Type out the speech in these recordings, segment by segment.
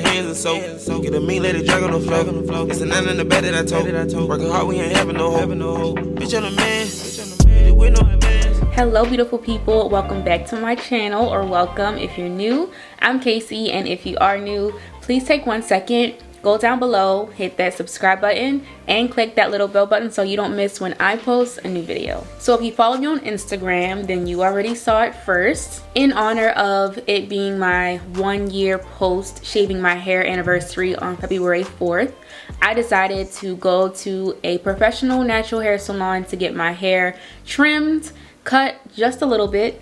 my hands and soap. Get a meat, let it drag on the floor. It's the 9 in the bed that I told. Working hard, we ain't having no hope. Bitch, I'm a man. With no advance. Hello beautiful people, welcome back to my channel, or welcome if you're new. I'm Kaice, and if you are new, please take 1 second, go down below, hit that subscribe button and click that little bell button so you don't miss when I post a new video. So if you follow me on Instagram, then you already saw it first. In honor of it being my 1 year post shaving my hair anniversary on February 4th, I decided to go to a professional natural hair salon to get my hair trimmed, cut just a little bit,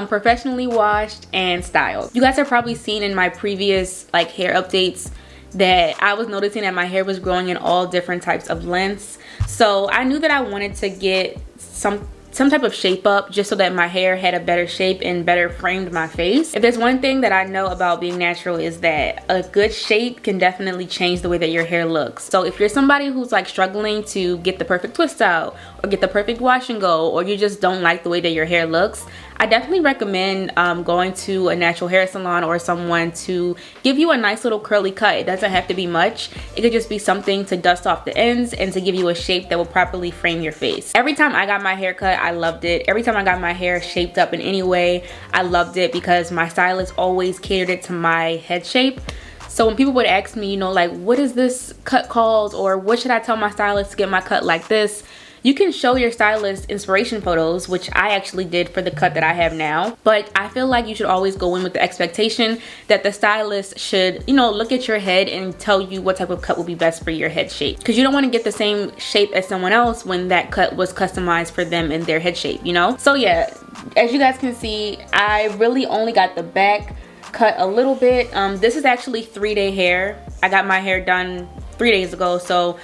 professionally washed and styled. You guys have probably seen in my previous hair updates that I was noticing that my hair was growing in all different types of lengths. So I knew that I wanted to get some type of shape up just so that my hair had a better shape and better framed my face. If there's one thing that I know about being natural, is that a good shape can definitely change the way that your hair looks. So if you're somebody who's struggling to get the perfect twist out or get the perfect wash and go, or you just don't like the way that your hair looks, I definitely recommend going to a natural hair salon or someone to give you a nice little curly cut. It doesn't have to be much. It could just be something to dust off the ends and to give you a shape that will properly frame your face. Every time I got my hair cut, I loved it. Every time I got my hair shaped up in any way, I loved it because my stylist always catered it to my head shape. So when people would ask me, what is this cut called, or what should I tell my stylist to get my cut like this, you can show your stylist inspiration photos, which I actually did for the cut that I have now. But I feel like you should always go in with the expectation that the stylist should, look at your head and tell you what type of cut will be best for your head shape. Because you don't want to get the same shape as someone else when that cut was customized for them and their head shape, So yeah, as you guys can see, I really only got the back cut a little bit. This is actually 3-day hair. I got my hair done 3 days ago, so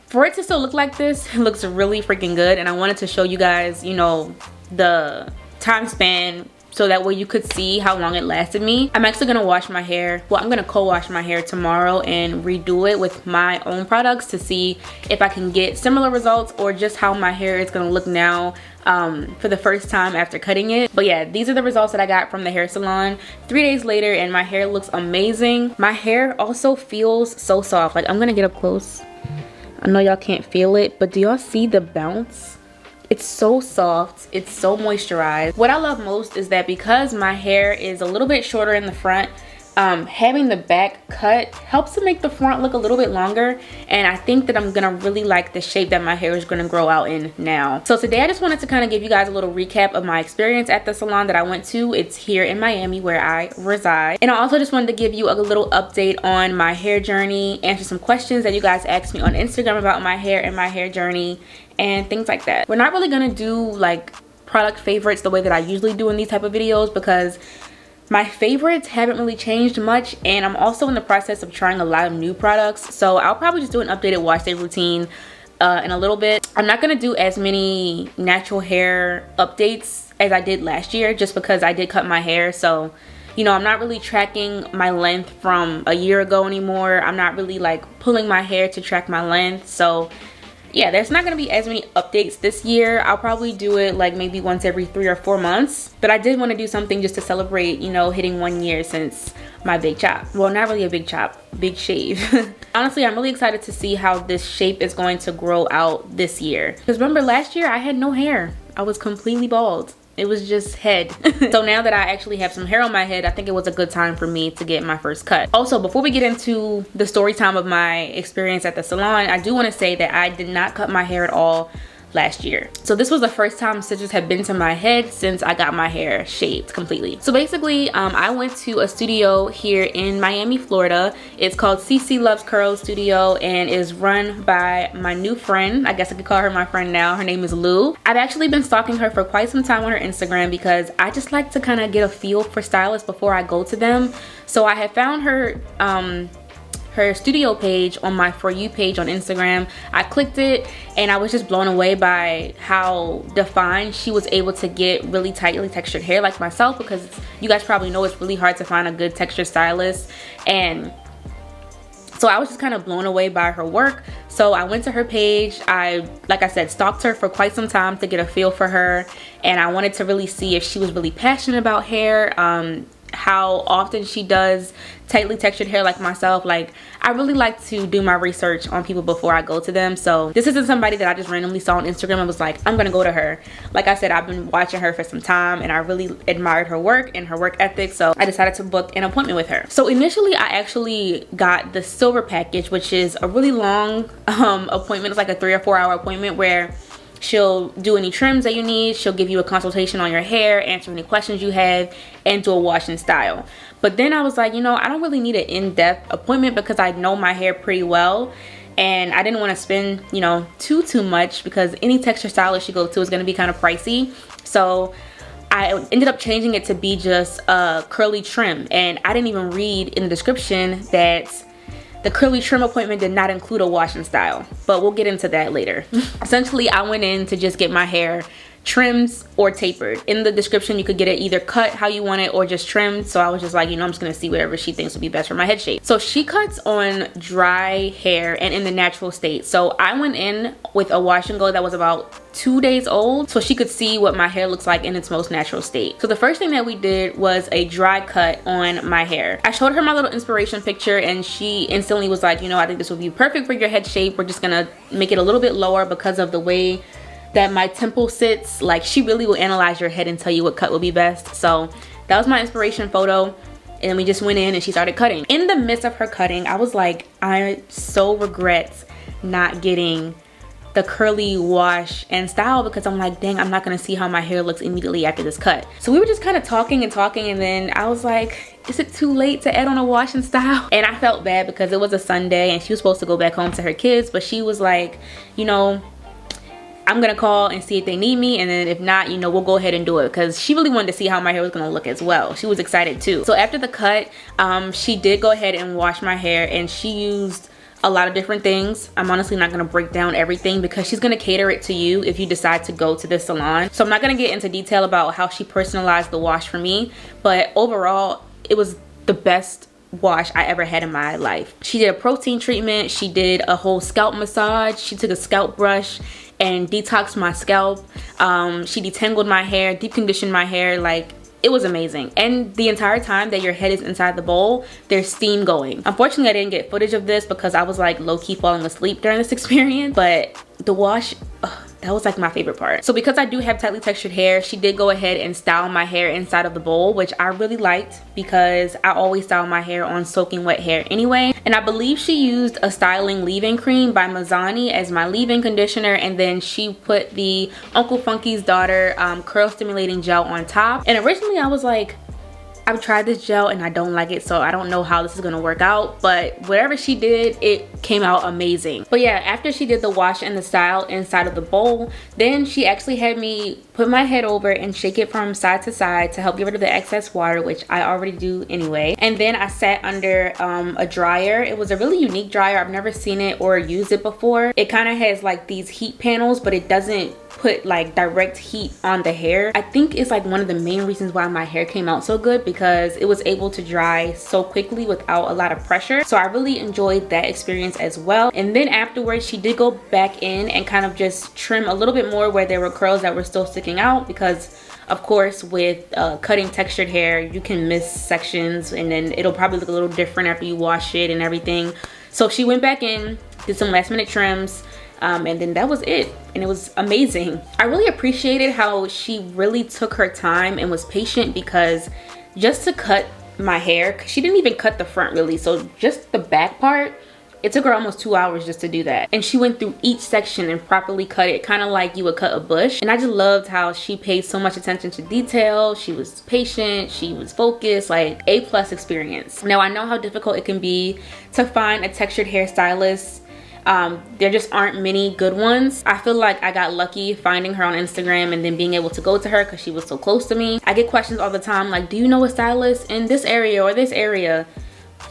for it to still look like this, it looks really freaking good. And I wanted to show you guys, the time span so that way you could see how long it lasted me. I'm actually gonna wash my hair. Well, I'm gonna co-wash my hair tomorrow and redo it with my own products to see if I can get similar results or just how my hair is gonna look now for the first time after cutting it. But yeah, these are the results that I got from the hair salon 3 days later, and my hair looks amazing. My hair also feels so soft. I'm gonna get up close. I know y'all can't feel it, but do y'all see the bounce? It's so soft, it's so moisturized. What I love most is that because my hair is a little bit shorter in the front, having the back cut helps to make the front look a little bit longer, and I think that I'm gonna really like the shape that my hair is gonna grow out in now. So today I just wanted to kind of give you guys a little recap of my experience at the salon that I went to. It's here in Miami where I reside, and I also just wanted to give you a little update on my hair journey, answer some questions that you guys asked me on Instagram about my hair and my hair journey and things like that. We're not really gonna do product favorites the way that I usually do in these type of videos because my favorites haven't really changed much, and I'm also in the process of trying a lot of new products. So I'll probably just do an updated wash day routine in a little bit. I'm not gonna do as many natural hair updates as I did last year just because I did cut my hair. So I'm not really tracking my length from a year ago anymore. I'm not really pulling my hair to track my length. So yeah, there's not gonna be as many updates this year. I'll probably do it maybe once every 3 or 4 months. But I did want to do something just to celebrate, hitting 1 year since my big chop. Well, not really a big chop, big shave. Honestly, I'm really excited to see how this shape is going to grow out this year. Because remember, last year I had no hair. I was completely bald. It was just head. So now that I actually have some hair on my head, I think it was a good time for me to get my first cut. Also, before we get into the story time of my experience at the salon, I do want to say that I did not cut my hair at all last year. So this was the first time scissors have been to my head since I got my hair shaved completely. So basically, I went to a studio here in Miami, Florida. It's called CC Loves Curls Studio and is run by my new friend. I guess I could call her my friend now. Her name is Lou. I've actually been stalking her for quite some time on her Instagram because I just like to kind of get a feel for stylists before I go to them. So I had found her studio page on my For You page on Instagram. I clicked it and I was just blown away by how defined she was able to get really tightly textured hair like myself, because you guys probably know it's really hard to find a good texture stylist. And so I was just kind of blown away by her work. So I went to her page. Like I said, stalked her for quite some time to get a feel for her, and I wanted to really see if she was really passionate about hair, how often she does tightly textured hair like myself. Like, I really like to do my research on people before I go to them. So this isn't somebody that I just randomly saw on Instagram and was like, I'm gonna go to her. Like I said, I've been watching her for some time and I really admired her work and her work ethic, so I decided to book an appointment with her. So initially I actually got the silver package, which is a really long appointment. It's like a 3 or 4 hour appointment where she'll do any trims that you need, she'll give you a consultation on your hair, answer any questions you have, and do a wash and style. But then I was like, you know, I don't really need an in-depth appointment because I know my hair pretty well, and I didn't want to spend, you know, too much because any texture stylist you go to is going to be kind of pricey. So I ended up changing it to be just a curly trim, and I didn't even read in the description that the curly trim appointment did not include a wash and style, but we'll get into that later. Essentially, I went in to just get my hair trimmed or tapered. In the description, you could get it either cut how you want it or just trimmed. So I was just like, you know, I'm just gonna see whatever she thinks would be best for my head shape. So she cuts on dry hair and in the natural state. So I went in with a wash and go that was about 2 days old, so she could see what my hair looks like in its most natural state. So the first thing that we did was a dry cut on my hair. I showed her my little inspiration picture and she instantly was like, you know, I think this would be perfect for your head shape. We're just gonna make it a little bit lower because of the way that my temple sits. Like, she really will analyze your head and tell you what cut will be best. So that was my inspiration photo, and we just went in and she started cutting. In the midst of her cutting, I was like, I so regret not getting the curly wash and style because I'm like, dang, I'm not gonna see how my hair looks immediately after this cut. So we were just kind of talking and then I was like, is it too late to add on a wash and style? And I felt bad because it was a Sunday and she was supposed to go back home to her kids, but she was like, you know, I'm gonna call and see if they need me, and then if not, you know, we'll go ahead and do it, because she really wanted to see how my hair was gonna look as well. She was excited too. So after the cut, she did go ahead and wash my hair, and she used a lot of different things. I'm honestly not gonna break down everything because she's gonna cater it to you if you decide to go to this salon. So I'm not gonna get into detail about how she personalized the wash for me, but overall, it was the best wash I ever had in my life. She did a protein treatment, she did a whole scalp massage, she took a scalp brush and detoxed my scalp, she detangled my hair, deep conditioned my hair. Like, it was amazing. And the entire time that your head is inside the bowl, there's steam going. Unfortunately, I didn't get footage of this because I was like low-key falling asleep during this experience, but the wash, that was like my favorite part. So because I do have tightly textured hair, she did go ahead and style my hair inside of the bowl, which I really liked because I always style my hair on soaking wet hair anyway. And I believe she used a styling leave-in cream by Mazzani as my leave-in conditioner, and then she put the Uncle Funky's Daughter curl stimulating gel on top. And originally I was like, I've tried this gel and I don't like it, so I don't know how this is gonna work out, but whatever she did, it came out amazing. But yeah, after she did the wash and the style inside of the bowl, then she actually had me put my head over and shake it from side to side to help get rid of the excess water, which I already do anyway. And then I sat under a dryer. It was a really unique dryer. I've never seen it or used it before. It kind of has like these heat panels, but it doesn't put like direct heat on the hair. I think it's like one of the main reasons why my hair came out so good, because it was able to dry so quickly without a lot of pressure. So I really enjoyed that experience as well. And then afterwards, she did go back in and kind of just trim a little bit more where there were curls that were still sticking out, because of course with cutting textured hair, you can miss sections and then it'll probably look a little different after you wash it and everything. So she went back in, did some last minute trims, and then that was it, and it was amazing. I really appreciated how she really took her time and was patient, because just to cut my hair, 'cause she didn't even cut the front really, so just the back part, it took her almost 2 hours just to do that. And she went through each section and properly cut it, kind of like you would cut a bush. And I just loved how she paid so much attention to detail. She was patient, she was focused, like A+ experience. Now I know how difficult it can be to find a textured hairstylist. There just aren't many good ones. I feel like I got lucky finding her on Instagram and then being able to go to her because she was so close to me. I get questions all the time like, do you know a stylist in this area or this area?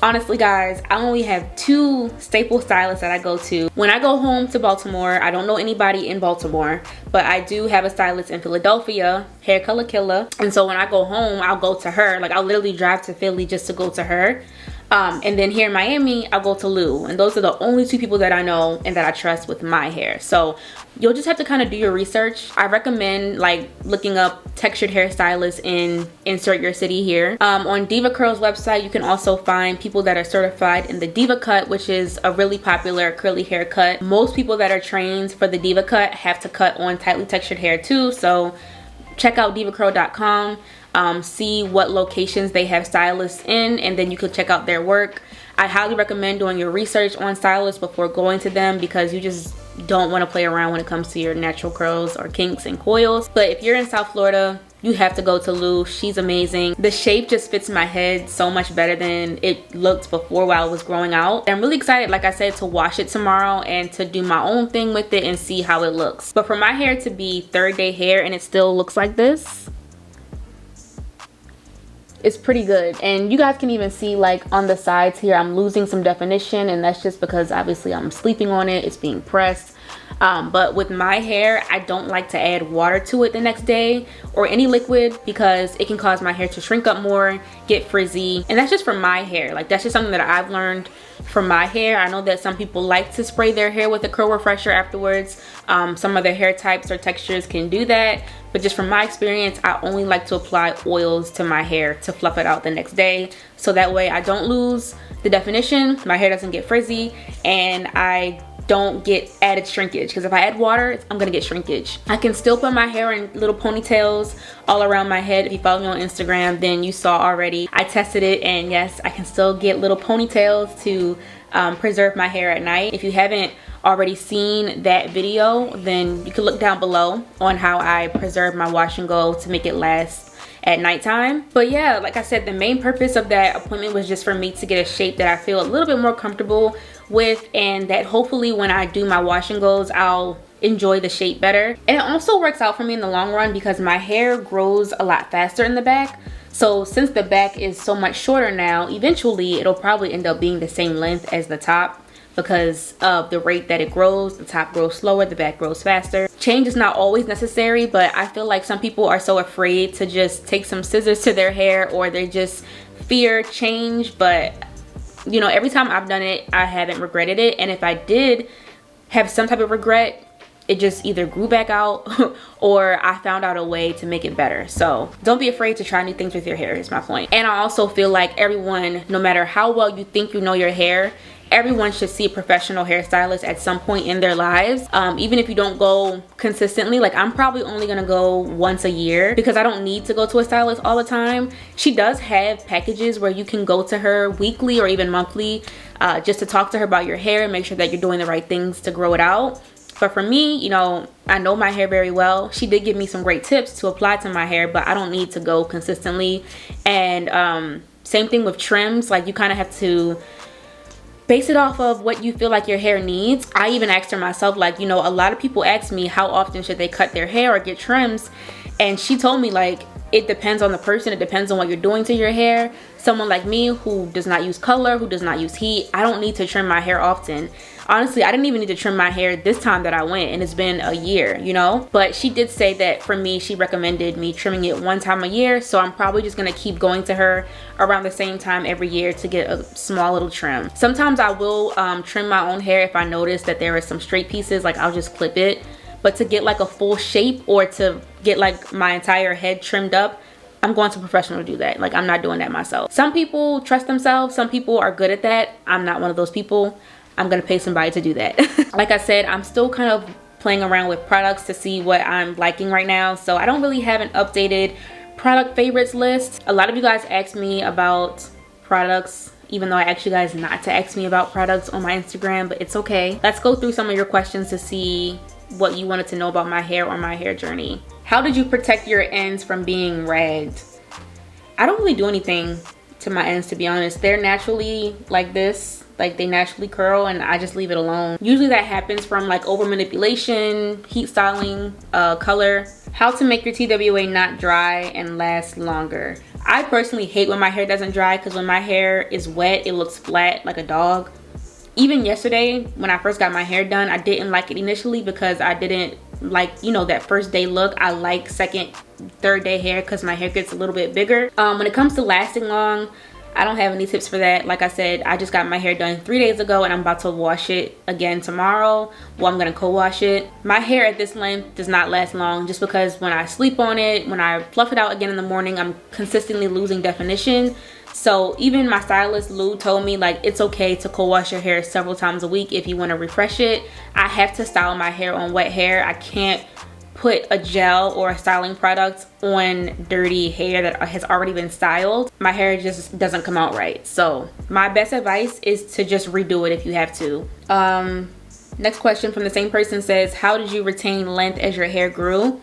Honestly guys, I only have 2 staple stylists that I go to. When I go home to Baltimore, I don't know anybody in Baltimore, but I do have a stylist in Philadelphia, Hair Color Killer. And so when I go home, I'll go to her. Like, I'll literally drive to Philly just to go to her. And then here in Miami, I'll go to Lou. And those are the only two people that I know and that I trust with my hair. So you'll just have to kind of do your research. I recommend like looking up textured hairstylists in insert your city here. On Diva Curl's website, you can also find people that are certified in the Diva Cut, which is a really popular curly haircut. Most people that are trained for the Diva Cut have to cut on tightly textured hair too. So check out divacurl.com. See what locations they have stylists in, and then you could check out their work. I highly recommend doing your research on stylists before going to them, because you just don't want to play around when it comes to your natural curls or kinks and coils. But if you're in South Florida, you have to go to Lou. She's amazing. The shape just fits my head so much better than it looked before while I was growing out. I'm really excited, like I said, to wash it tomorrow and to do my own thing with it and see how it looks. But for my hair to be third day hair and it still looks like this, it's pretty good. And you guys can even see like on the sides here, I'm losing some definition, and that's just because obviously I'm sleeping on it. It's being pressed. But with my hair, I don't like to add water to it the next day or any liquid, because it can cause my hair to shrink up more, get frizzy. And that's just for my hair. Like, that's just something that I've learned from my hair. I know that some people like to spray their hair with a curl refresher afterwards. Some other hair types or textures can do that, but just from my experience, I only like to apply oils to my hair to fluff it out the next day, so that way I don't lose the definition, my hair doesn't get frizzy, and I don't get added shrinkage. Because if I add water, I'm gonna get shrinkage. I can still put my hair in little ponytails all around my head. If you follow me on Instagram, then you saw already I tested it, and yes, I can still get little ponytails to preserve my hair at night. If you haven't already seen that video, then you can look down below on how I preserve my wash and go to make it last at nighttime. But yeah, like I said, the main purpose of that appointment was just for me to get a shape that I feel a little bit more comfortable with, and that hopefully when I do my wash and goes, I'll enjoy the shape better. And it also works out for me in the long run because my hair grows a lot faster in the back. So since the back is so much shorter now, eventually it'll probably end up being the same length as the top, because of the rate that it grows. The top grows slower, the back grows faster. Change is not always necessary, but I feel like some people are so afraid to just take some scissors to their hair, or they just fear change. But you know, every time I've done it, I haven't regretted it. And if I did have some type of regret, it just either grew back out or I found out a way to make it better. So don't be afraid to try new things with your hair, is my point. And I also feel like everyone, no matter how well you think you know your hair, everyone should see a professional hairstylist at some point in their lives. Even if you don't go consistently, like I'm probably only gonna go once a year because I don't need to go to a stylist all the time. She does have packages where you can go to her weekly or even monthly, just to talk to her about your hair and make sure that you're doing the right things to grow it out. But for me, you know, I know my hair very well. She did give me some great tips to apply to my hair, but I don't need to go consistently. And same thing with trims. Like, you kind of have to base it off of what you feel like your hair needs. I even asked her myself, like, you know, a lot of people ask me how often should they cut their hair or get trims, and she told me, like, it depends on the person. It depends on what you're doing to your hair. Someone like me who does not use color, who does not use heat, I don't need to trim my hair often. Honestly, I didn't even need to trim my hair this time that I went, and it's been a year, you know? But she did say that for me, she recommended me trimming it one time a year, so I'm probably just gonna keep going to her around the same time every year to get a small little trim. Sometimes I will trim my own hair if I notice that there are some straight pieces, like I'll just clip it. But to get like a full shape or to get like my entire head trimmed up, I'm going to a professional to do that. Like, I'm not doing that myself. Some people trust themselves, some people are good at that. I'm not one of those people. I'm gonna pay somebody to do that. Like I said, I'm still kind of playing around with products to see what I'm liking right now. So I don't really have an updated product favorites list. A lot of you guys asked me about products, even though I asked you guys not to ask me about products on my Instagram, but it's okay. Let's go through some of your questions to see what you wanted to know about my hair or my hair journey. How did you protect your ends from being ragged? I don't really do anything to my ends, to be honest. They're naturally like this. Like, they naturally curl and I just leave it alone. Usually that happens from like over manipulation, heat styling, color. How to make your TWA not dry and last longer. I personally hate when my hair doesn't dry, because when my hair is wet, it looks flat like a dog. Even yesterday when I first got my hair done, I didn't like it initially because I didn't like, you know, that first day look. I like second, third day hair because my hair gets a little bit bigger. When it comes to lasting long, I don't have any tips for that. Like I said, I just got my hair done 3 days ago and I'm about to wash it again tomorrow. Well, I'm gonna co-wash it. My hair at this length does not last long just because when I sleep on it, when I fluff it out again in the morning, I'm consistently losing definition. So even my stylist Lou told me like it's okay to co-wash your hair several times a week if you want to refresh it. I have to style my hair on wet hair. I can't put a gel or a styling product on dirty hair that has already been styled. My hair just doesn't come out right. So my best advice is to just redo it if you have to. Next question from the same person says, how did you retain length as your hair grew?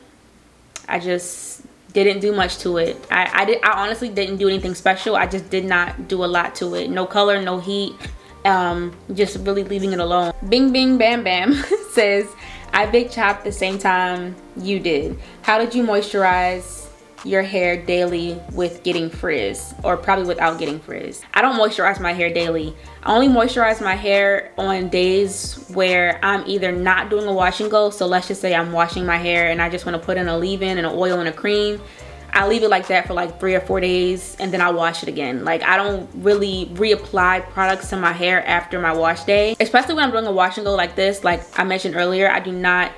I just didn't do much to it. I honestly didn't do anything special. I just did not do a lot to it. No color, no heat, just really leaving it alone. Bing Bing Bam Bam says, I big chopped the same time you did. How did you moisturize your hair daily with getting frizz, or probably without getting frizz? I don't moisturize my hair daily. I only moisturize my hair on days where I'm either not doing a wash and go. So let's just say I'm washing my hair and I just want to put in a leave-in and an oil and a cream. I leave it like that for like 3 or 4 days and then I wash it again. Like I don't really reapply products to my hair after my wash day, especially when I'm doing a wash and go like this. Like I mentioned earlier, I do not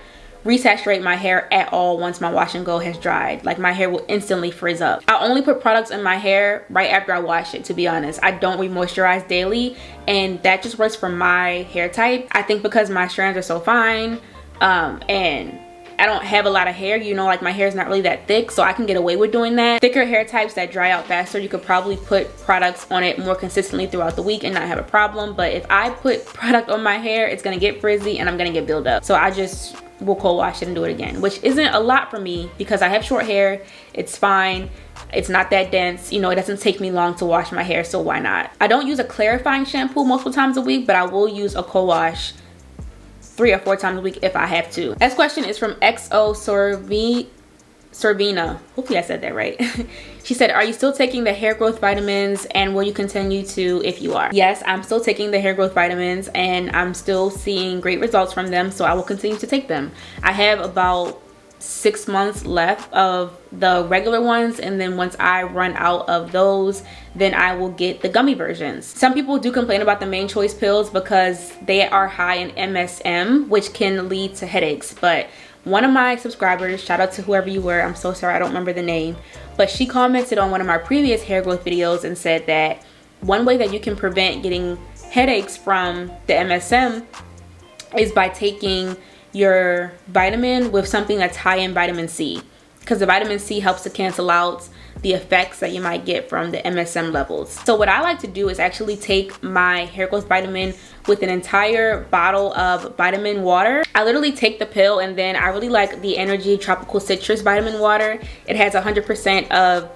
resaturate my hair at all once my wash and go has dried. Like my hair will instantly frizz up. I only put products in my hair right after I wash it, to be honest. I don't re-moisturize daily, and that just works for my hair type. I think because my strands are so fine, and I don't have a lot of hair, you know, like my hair is not really that thick, so I can get away with doing that. Thicker hair types that dry out faster, you could probably put products on it more consistently throughout the week and not have a problem. But if I put product on my hair, it's gonna get frizzy and I'm gonna get buildup. So I just will co-wash it and do it again, which isn't a lot for me because I have short hair. It's fine. It's not that dense, you know, it doesn't take me long to wash my hair, so why not? I don't use a clarifying shampoo multiple times a week, but I will use a co-wash 3 or 4 times a week if I have to. Next question is from XO Sorvina. Hopefully I said that right. She said, are you still taking the hair growth vitamins, and will you continue to if you are? Yes, I'm still taking the hair growth vitamins and I'm still seeing great results from them, so I will continue to take them. I have about 6 months left of the regular ones, and then once I run out of those, then I will get the gummy versions. Some people do complain about the main choice pills because they are high in MSM, which can lead to headaches. But one of my subscribers, shout out to whoever you were, I'm so sorry I don't remember the name, but she commented on one of my previous hair growth videos and said that one way that you can prevent getting headaches from the MSM is by taking your vitamin with something that's high in vitamin C, because the vitamin C helps to cancel out the effects that you might get from the MSM levels. So what I like to do is actually take my hair growth vitamin with an entire bottle of vitamin water. I literally take the pill, and then I really like the Energy Tropical Citrus vitamin water. It has 100% of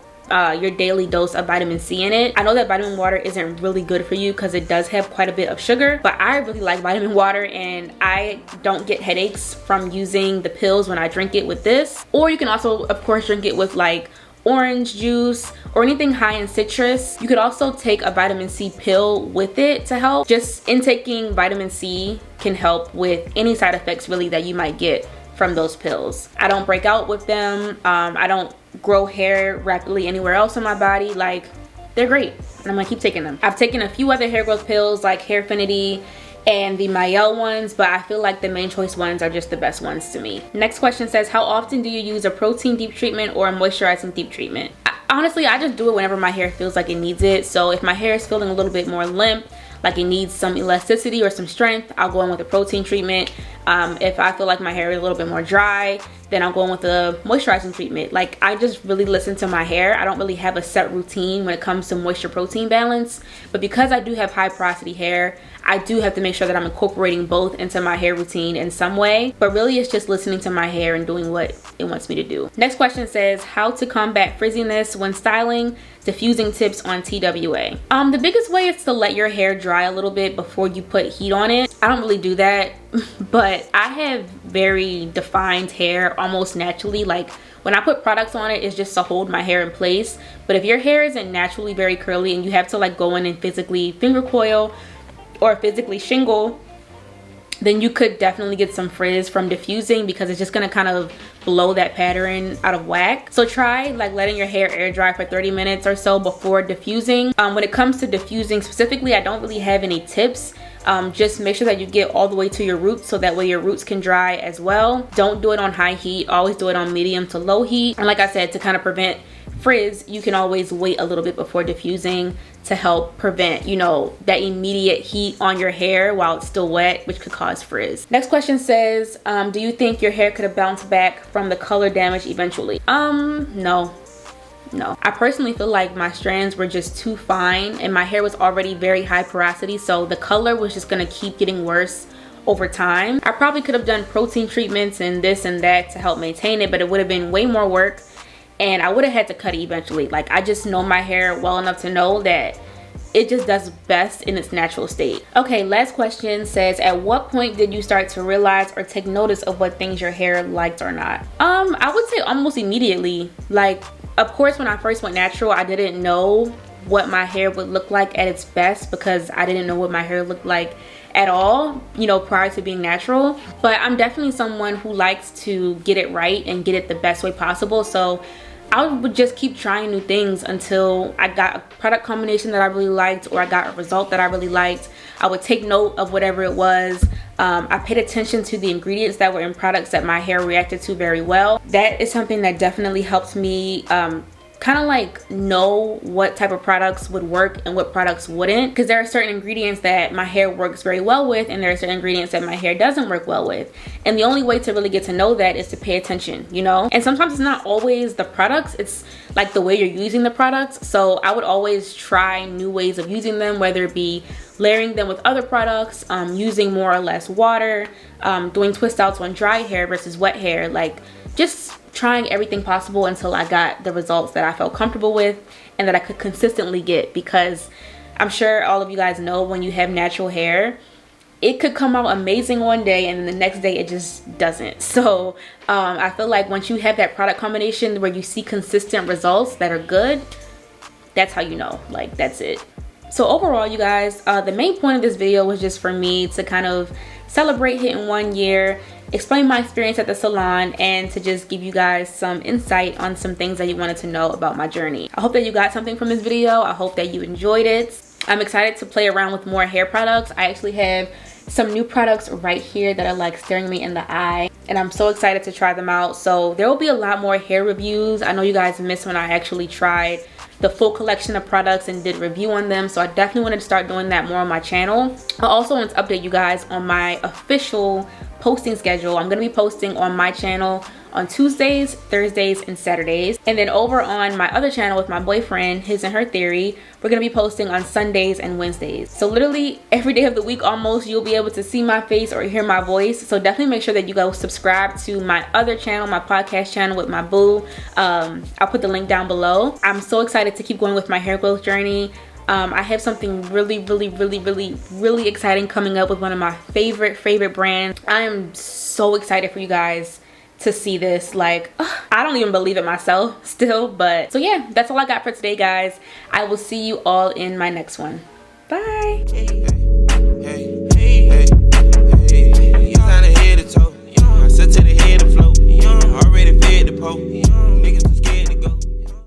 your daily dose of vitamin C in it. I know that vitamin water isn't really good for you because it does have quite a bit of sugar, but I really like vitamin water and I don't get headaches from using the pills when I drink it with this. Or you can also of course drink it with like orange juice or anything high in citrus. You could also take a vitamin C pill with it to help. Just intaking vitamin C can help with any side effects really that you might get from those pills. I don't break out with them. I don't grow hair rapidly anywhere else on my body. Like, they're great and I'm gonna keep taking them. I've taken a few other hair growth pills like Hairfinity and the Mielle ones, but I feel like the main choice ones are just the best ones to me. Next question says, how often do you use a protein deep treatment or a moisturizing deep treatment? Honestly, I just do it whenever my hair feels like it needs it. So if my hair is feeling a little bit more limp, like it needs some elasticity or some strength, I'll go in with a protein treatment. If I feel like my hair is a little bit more dry, then I'll go in with a moisturizing treatment. Like, I just really listen to my hair. I don't really have a set routine when it comes to moisture protein balance, but because I do have high porosity hair, I do have to make sure that I'm incorporating both into my hair routine in some way. But really it's just listening to my hair and doing what it wants me to do. Next question says, how to combat frizziness when styling, diffusing tips on TWA. The biggest way is to let your hair dry a little bit before you put heat on it. I don't really do that, but I have very defined hair almost naturally. Like, when I put products on it, it's just to hold my hair in place. But if your hair isn't naturally very curly and you have to like go in and physically finger coil or physically shingle, then you could definitely get some frizz from diffusing, because it's just gonna kind of blow that pattern out of whack. So try like letting your hair air dry for 30 minutes or so before diffusing. When it comes to diffusing specifically, I don't really have any tips. Just make sure that you get all the way to your roots, so that way your roots can dry as well. Don't do it on high heat, always do it on medium to low heat. And like I said, to kind of prevent frizz, you can always wait a little bit before diffusing to help prevent, you know, that immediate heat on your hair while it's still wet, which could cause frizz. Next question says, do you think your hair could have bounced back from the color damage eventually? No. I personally feel like my strands were just too fine, and my hair was already very high porosity, so the color was just gonna keep getting worse over time. I probably could have done protein treatments and this and that to help maintain it, but it would have been way more work, and I would have had to cut it eventually. Like, I just know my hair well enough to know that it just does best in its natural state. Okay, last question says, at what point did you start to realize or take notice of what things your hair liked or not? I would say almost immediately. Like, of course, when I first went natural, I didn't know what my hair would look like at its best, because I didn't know what my hair looked like at all, you know, prior to being natural. But I'm definitely someone who likes to get it right and get it the best way possible. So I would just keep trying new things until I got a product combination that I really liked, or I got a result that I really liked. I would take note of whatever it was. I paid attention to the ingredients that were in products that my hair reacted to very well. That is something that definitely helped me kind of like know what type of products would work and what products wouldn't, because there are certain ingredients that my hair works very well with, and there are certain ingredients that my hair doesn't work well with. And the only way to really get to know that is to pay attention, you know. And sometimes it's not always the products, it's like the way you're using the products. So I would always try new ways of using them, whether it be layering them with other products, using more or less water, doing twist outs on dry hair versus wet hair, like just trying everything possible until I got the results that I felt comfortable with and that I could consistently get. Because I'm sure all of you guys know, when you have natural hair, it could come out amazing one day and then the next day it just doesn't. So I feel like once you have that product combination where you see consistent results that are good, that's how you know, like, that's it. So overall, you guys, the main point of this video was just for me to kind of celebrate hitting 1 year, explain my experience at the salon, and to just give you guys some insight on some things that you wanted to know about my journey. I hope that you got something from this video. I hope that you enjoyed it. I'm excited to play around with more hair products. I actually have some new products right here that are like staring me in the eye, and I'm so excited to try them out. So there will be a lot more hair reviews. I know you guys missed when I actually tried the full collection of products and did review on them, so I definitely wanted to start doing that more on my channel. I also want to update you guys on my official posting schedule. I'm going to be posting on my channel on Tuesdays, Thursdays, and Saturdays. And then over on my other channel with my boyfriend, His and Her Theory, we're going to be posting on Sundays and Wednesdays. So literally every day of the week almost, you'll be able to see my face or hear my voice. So definitely make sure that you go subscribe to my other channel, my podcast channel with my boo. I'll put the link down below. I'm so excited to keep going with my hair growth journey. I have something really exciting coming up with one of my favorite brands. I am so excited for you guys to see this. Like, I don't even believe it myself still. But so yeah, that's all I got for today, guys. I will see you all in my next one. Bye.